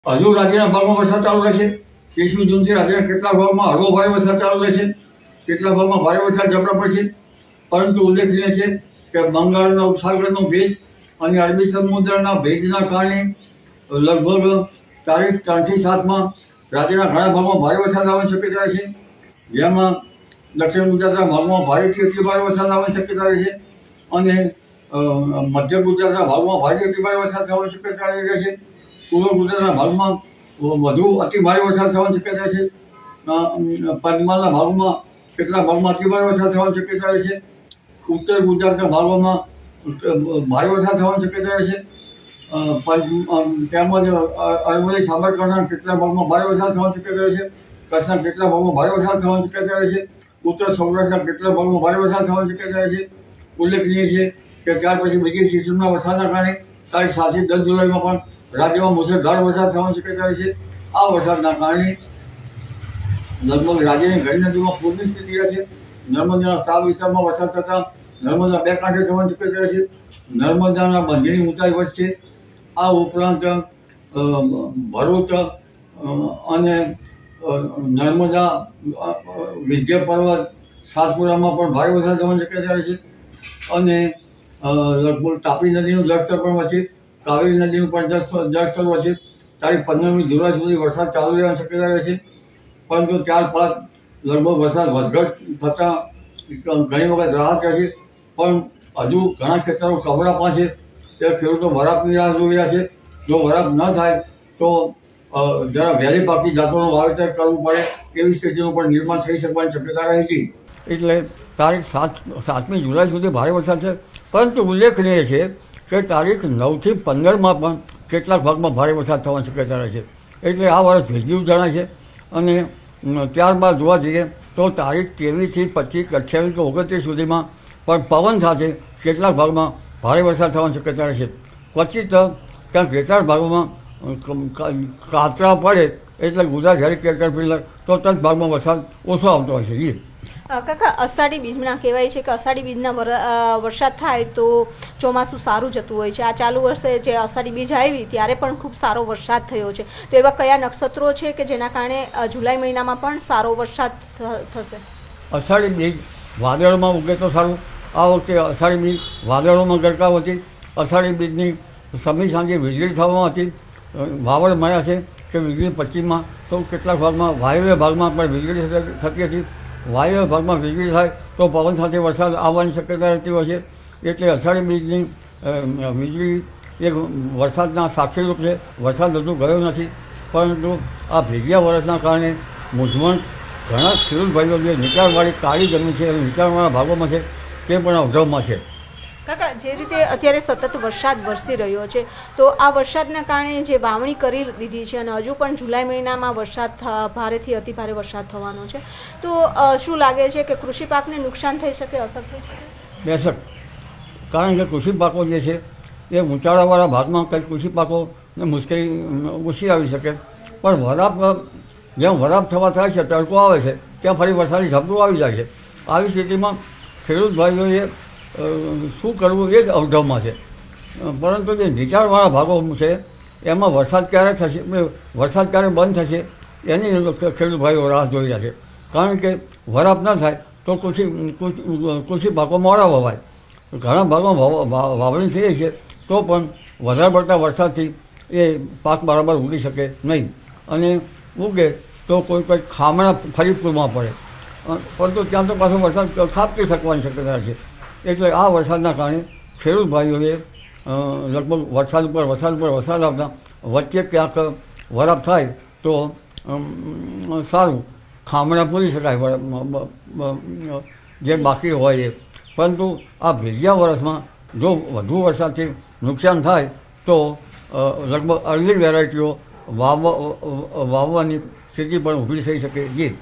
હજુ રાજ્યના ભાગમાં વરસાદ ચાલુ રહેશે. 30મી જૂનથી રાજ્યના કેટલાક ભાગમાં હળવો ભારે વરસાદ ચાલુ રહેશે, કેટલાક ભાગમાં ભારે વરસાદ ઝાપટા પડશે. પરંતુ ઉલ્લેખનીય છે કે બંગાળના ઉપસાગરનો ભેજ અને અરબી સમુદ્રના ભેજના કારણે લગભગ તારીખ 3 થી 7માં રાજ્યના ઘણા ભાગમાં ભારે વરસાદ આવવાની શક્યતા છે, જેમાં દક્ષિણ ગુજરાતના ભાગમાં ભારેથી અતિ ભારે વરસાદ આવવાની શક્યતા રહેશે અને મધ્ય ગુજરાતના ભાગમાં ભારેથી અતિ ભારે વરસાદ થવાની શક્યતા રહેશે. પૂર્વ ગુજરાતના ભાગમાં વધુ અતિ ભારે વરસાદ થવાની શક્યતા છે. પંચમહાલના ભાગમાં કેટલાક ભાગમાં અતિ ભારે વરસાદ થવાની શક્યતા રહેશે. ઉત્તર ગુજરાતના ભાગોમાં ભારે વરસાદ થવાની શક્યતા રહેશે. તેમજ અરવલ્લી સાબરકાંઠાના કેટલાક ભાગમાં ભારે વરસાદ થવાની શક્યતા રહેશે. કચ્છના કેટલાક ભાગમાં ભારે વરસાદ થવાની શક્યતા રહેશે. ઉત્તર સૌરાષ્ટ્રના કેટલાક ભાગમાં ભારે વરસાદ થવાની શક્યતા રહેશે. ઉલ્લેખનીય છે કે ત્યાર પછી બીજી સિસ્ટમના વરસાદના કારણે તારીખ 7 થી 10 જુલાઈમાં પણ રાજ્યમાં મુશળધાર વરસાદ થવાની શક્યતા રહેશે. આ વરસાદના કારણે લગભગ રાજ્યની ઘણી નદીઓમાં પૂરની સ્થિતિ રહેશે. નર્મદાના તાલ વિસ્તારમાં વરસાદ થતાં નર્મદા બે કાંઠે થવાની શક્યતા રહેશે. નર્મદાના બંધની ઊંચાઈ વધશે. આ ઉપરાંત ભરૂચ અને નર્મદા વિંધ્ય પર્વત સાતપુરામાં પણ ભારે વરસાદ થવાની શક્યતા રહેશે અને લગભગ તાપી નદીનું જળસ્તર પણ વધશે. કાવેરી નદીનું પણ જળસ્તર વધશે. તારીખ 15મી જુલાઈ સુધી વરસાદ ચાલુ રહેવાની શક્યતા રહેશે. પરંતુ ત્યારબાદ લગભગ વરસાદ વધઘટ થતાં ઘણી વખત રાહત રહેશે. પણ હજુ ઘણા ખેતરો કબરા છે, તે ખેડૂતો વરાપની રાહ જોઈ રહ્યા છે. જો વરાપ ન થાય તો જરા વહેલી પાકતી જાતોનું વાવેતર કરવું પડે એવી સ્થિતિનું પણ નિર્માણ થઈ શકવાની શક્યતા રહે છે. એટલે તારીખ 7મી જુલાઈ સુધી ભારે વરસાદ છે. પરંતુ ઉલ્લેખનીય છે કે તારીખ 9 થી 15માં પણ કેટલાક ભાગમાં ભારે વરસાદ થવાની શક્યતા રહે છે. એટલે આ વર્ષ ભેજયું જણાય છે. અને ત્યારબાદ જોવા જઈએ તો તારીખ 23 થી 25, 28 કે 29 સુધીમાં પણ પવન સાથે કેટલાક ભાગમાં ભારે વરસાદ થવાની શક્યતા રહેશે. ક્વચિત ક્યાંક કેટલાક ભાગોમાં કાતરા પડે એટલે ગુજરાત હેરી કેટરપિલર તો તદ ભાગમાં વરસાદ ઓછો આવતો હોય છે. જી કાકા, અષાઢી બીજના કહેવાય છે કે અષાઢી બીજના વરસાદ થાય તો ચોમાસું સારું જતું હોય છે. આ ચાલુ વર્ષે જે અષાઢી બીજ આવી ત્યારે પણ ખૂબ સારો વરસાદ થયો છે. તો એવા કયા નક્ષત્રો છે કે જેના કારણે જુલાઈ મહિનામાં પણ સારો વરસાદ થશે? અષાઢી બીજ વાદળોમાં ઉગે તો સારું. આ વખતે અષાઢી બીજ વાદળોમાં ગરકાવ હતી. અષાઢી બીજની સમી સાંજે વીજળી થવામાં હતી. વાવડ મળ્યા છે કે વીજળી પશ્ચિમમાં તો કેટલાક ભાગમાં વાયવ્ય ભાગમાં પણ વીજળી થતી હતી. વાયવ્ય ભાગમાં વીજળી થાય તો પવન સાથે વરસાદ આવવાની શક્યતા રહેતી હોય છે. એટલે અષાઢી બીજની વીજળી એક વરસાદના સાક્ષીરૂપ છે. વરસાદ હજુ ગયો નથી, પરંતુ આ ભેજિયા વરસના કારણે મૂંઝવણ ઘણા ખેડૂત ભાઈઓ જે નીચાણવાળી કાળી જમીન છે અને નીચાણવાળા ભાગોમાં છે તે પણ અવઢવમાં છે. કાકા, જે રીતે અત્યારે સતત વરસાદ વરસી રહ્યો છે તો આ વરસાદના કારણે જે વાવણી કરી દીધી છે અને હજુ પણ જુલાઈ મહિનામાં વરસાદ ભારેથી અતિ ભારે વરસાદ થવાનો છે, તો શું લાગે છે કે કૃષિ પાકને નુકસાન થઈ શકે, અસર થઈ શકે? બેશક, કારણ કે કૃષિ પાકો જે છે એ ઊંચાણવાળા ભાગમાં કંઈક કૃષિ પાકોને મુશ્કેલી ઓછી આવી શકે. પણ જેમ વરાપ થવા થાય છે, તડકો આવે છે, ત્યાં ફરી વરસાદી ઝાપટું આવી જાય છે. આવી સ્થિતિમાં ખેડૂત ભાઈઓએ શું કરવું એ જ અવઢવમાં છે. પરંતુ જે નીચાણવાળા ભાગો છે એમાં વરસાદ ક્યારે થશે, વરસાદ ક્યારે બંધ થશે એની ખેડૂત ભાઈઓ રાહ જોઈ રહ્યા છે. કારણ કે વરાપ ન થાય તો કૃષિ પાકો મોડા વવાય. ઘણા ભાગમાં વાવણી થઈ છે તો પણ વધારે પડતા વરસાદથી એ પાક બરાબર ઉગી શકે નહીં અને ઉગે તો કોઈ ખામણા ફરી પૂરમાં પડે. પરંતુ ત્યાં તો પાછો વરસાદ ખાબકી શકવાની શક્યતા છે. એટલે આ વરસાદના કારણે ખેડૂત ભાઈઓએ લગભગ વરસાદ ઉપર વરસાદ આવતા વચ્ચે ક્યાંક વરાપ થાય તો સારું, ખામણા પૂરી શકાય જે બાકી હોય એ. પરંતુ આ ભેજિયા વરસમાં જો વધુ વરસાદથી નુકસાન થાય તો લગભગ અર્લી વેરાયટીઓ વાવવાની સ્થિતિ પણ ઊભી થઈ શકે. જી